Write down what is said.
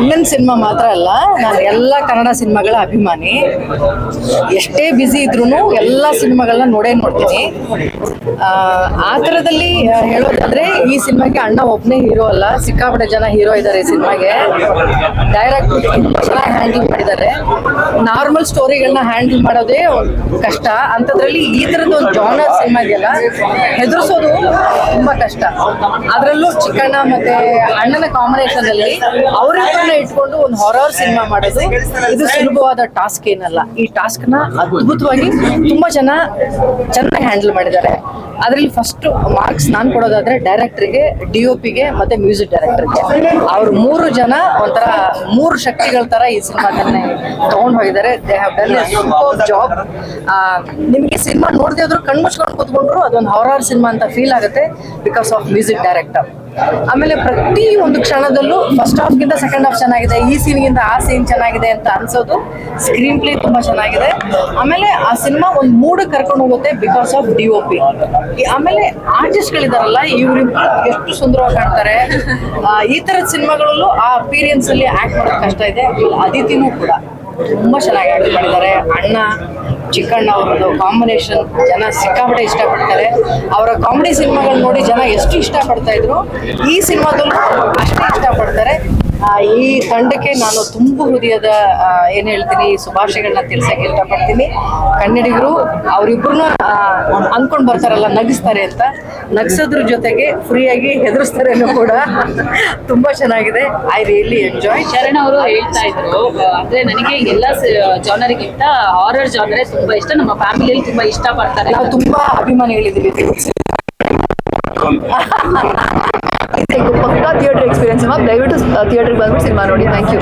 ಅಣ್ಣನ ಸಿನಿಮಾ ಮಾತ್ರ ಅಲ್ಲ, ನಾನು ಎಲ್ಲ ಕನ್ನಡ ಸಿನಿಮಾಗಳ ಅಭಿಮಾನಿ. ಎಷ್ಟೇ ಬ್ಯುಸಿ ಇದ್ರೂ ಎಲ್ಲ ಸಿನಿಮಾಗಳನ್ನ ನೋಡ್ತೀನಿ. ಆ ಥರದಲ್ಲಿ ಹೇಳೋದಾದ್ರೆ ಈ ಸಿನಿಮಾಗೆ ಅಣ್ಣ ಒಬ್ಬನೇ ಹೀರೋ ಅಲ್ಲ, ಸಿಕ್ಕಾಪಟ್ಟೆ ಜನ ಹೀರೋ ಇದ್ದಾರೆ ಈ ಸಿನಿಮಾಗೆ. ಡೈರೆಕ್ಟ್ ಚೆನ್ನಾಗಿ ಹ್ಯಾಂಡಲ್ ಮಾಡಿದ್ದಾರೆ. ನಾರ್ಮಲ್ ಸ್ಟೋರಿಗಳನ್ನ ಹ್ಯಾಂಡಲ್ ಮಾಡೋದೇ ಕಷ್ಟ, ಅಂಥದ್ರಲ್ಲಿ ಈ ಥರದ ಒಂದು ಜಾನರ್ ಸಿನಿಮಾ ಇದೆಯಲ್ಲ, ಹೆದರ್ಸೋದು ತುಂಬಾ ಕಷ್ಟ. ಅದರಲ್ಲೂ ಚಿಕ್ಕಣ್ಣ ಮತ್ತೆ ಅಣ್ಣನ ಕಾಂಬಿನೇಷನ್ ಅಲ್ಲಿ ಅವರಿಬ್ಬರನ್ನ ಇಟ್ಕೊಂಡು ಒಂದು ಹಾರರ್ ಸಿನಿಮಾ ಮಾಡೋದು ಇದು ಸುಲಭವಾದ ಟಾಸ್ಕ್ ಏನಲ್ಲ. ಈ ಟಾಸ್ಕ್ ನ ಅದ್ಭುತವಾಗಿ ತುಂಬಾ ಚೆನ್ನಾಗಿ ಹ್ಯಾಂಡಲ್ ಮಾಡಿದ್ದಾರೆ. ಅದರಲ್ಲಿ ಫಸ್ಟ್ ಮಾರ್ಕ್ಸ್ ನಾನು ಕೊಡೋದಾದ್ರೆ ಡೈರೆಕ್ಟರ್ಗೆ, DOPಗೆ ಮತ್ತೆ ಮ್ಯೂಸಿಕ್ ಡೈರೆಕ್ಟರ್ಗೆ. ಅವ್ರು 3 ಜನ ಒಂಥರ 3 ಶಕ್ತಿಗಳ ತರ ಈ ಸಿನಿಮಾದನ್ನೇ ತಗೊಂಡು ಹೋಗಿದ್ದಾರೆ. They have done A super job. ನಿಮಗೆ ಸಿನಿಮಾ ನೋಡದೆ ಆದ್ರೂ ಕಣ್ಮುಚ್ಕೊಂಡು ಕೂತ್ಕೊಂಡ್ರು ಅದೊಂದು ಹಾರರ್ ಸಿನಿಮಾ ಅಂತ ಫೀಲ್ ಆಗುತ್ತೆ ಬಿಕಾಸ್ ಆಫ್ ಮ್ಯೂಸಿಕ್ ಡೈರೆಕ್ಟರ್. ಆಮೇಲೆ ಪ್ರತಿ ಒಂದು ಕ್ಷಣದಲ್ಲೂ ಫಸ್ಟ್ ಹಾಫ್ಗಿಂತ ಸೆಕೆಂಡ್ ಹಾಫ್ ಚೆನ್ನಾಗಿದೆ, ಈ ಸೀನ್ಗಿಂತ ಆ ಸೀನ್ ಚೆನ್ನಾಗಿದೆ ಅಂತ ಅನ್ಸೋದು. ಸ್ಕ್ರೀನ್ ಪ್ಲೇ ತುಂಬಾ ಚೆನ್ನಾಗಿದೆ. ಆಮೇಲೆ ಆ ಸಿನಿಮಾ ಒಂದು ಮೂಡ್ ಕರ್ಕೊಂಡು ಹೋಗುತ್ತೆ ಬಿಕಾಸ್ ಆಫ್ DOP. ಆಮೇಲೆ ಆರ್ಟಿಸ್ಟ್ಗಳಿದಾರಲ್ಲ, ಇವ್ರು ಎಷ್ಟು ಸುಂದರವಾಗಿ ಕಾಣ್ತಾರೆ. ಈ ತರದ ಸಿನಿಮಾಗಳಲ್ಲೂ ಆ ಅಪೀರಿಯನ್ಸ್ ಅಲ್ಲಿ ಆಕ್ಟ್ ಮಾಡೋದು ಕಷ್ಟ ಇದೆ. ಅದಿತಿನೂ ಕೂಡ ತುಂಬಾ ಚೆನ್ನಾಗಿ ಆಕ್ಟ್ ಮಾಡಿದ್ದಾರೆ. ಅಣ್ಣ ಚಿಕ್ಕಣ್ಣ ಅವರದ್ದು ಕಾಂಬಿನೇಷನ್ ಜನ ಸಿಕ್ಕಾಪಟ್ಟೆ ಇಷ್ಟಪಡ್ತಾರೆ. ಅವರ ಕಾಮಿಡಿ ಸಿನಿಮಾಗಳು ನೋಡಿ ಜನ ಎಷ್ಟು ಇಷ್ಟಪಡ್ತಾ ಇದ್ರು, ಈ ಸಿನಿಮಾದಲ್ಲೂ ಅಷ್ಟೇ ಇಷ್ಟಪಡ್ತಾರೆ. ಈ ತಂಡಕ್ಕೆ ನಾನು ತುಂಬ ಹೃದಯದ ಏನ್ ಹೇಳ್ತೀನಿ ಶುಭಾಶಯಗಳನ್ನ ತಿಳಿಸಕ್ಕೆ ಇಷ್ಟಪಡ್ತೀನಿ. ಕನ್ನಡಿಗರು ಅವರಿಬ್ರು ಅನ್ಕೊಂಡ್ ಬರ್ತಾರಲ್ಲ ನಗಿಸ್ತಾರೆ ಅಂತ, ನಗಿಸೋದ್ರ ಜೊತೆಗೆ ಫ್ರೀಯಾಗಿ ಹೆದರ್ಸ್ತಾರೆ ಕೂಡ. ತುಂಬಾ ಚೆನ್ನಾಗಿದೆ. I really enjoy. ಶರಣ್ ಅವರು ಹೇಳ್ತಾ ಇದ್ರು, ಅಂದ್ರೆ ನನಗೆ ಎಲ್ಲ ಜಾನರ್ಗಿಂತ ಹಾರರ್ ಜಾನರೇ ತುಂಬಾ ಇಷ್ಟ, ನಮ್ಮ ಫ್ಯಾಮಿಲಿಯಲ್ಲಿ ತುಂಬಾ ಇಷ್ಟ ಪಡ್ತಾರೆ. ನಾವು ತುಂಬಾ ಅಭಿಮಾನಿಗಳಿದ್ದೀವಿ. ಪಕ್ಕಾ ಥಿಯೇಟರ್ ಎಕ್ಸ್ಪೀರಿಯನ್ಸ್ ದಯವಿಟ್ಟು ಥಿಯೇಟರ್ಗೆ ಬಂದ್ಬಿಟ್ಟು ಸಿನಿಮಾ ನೋಡಿ. Thank you.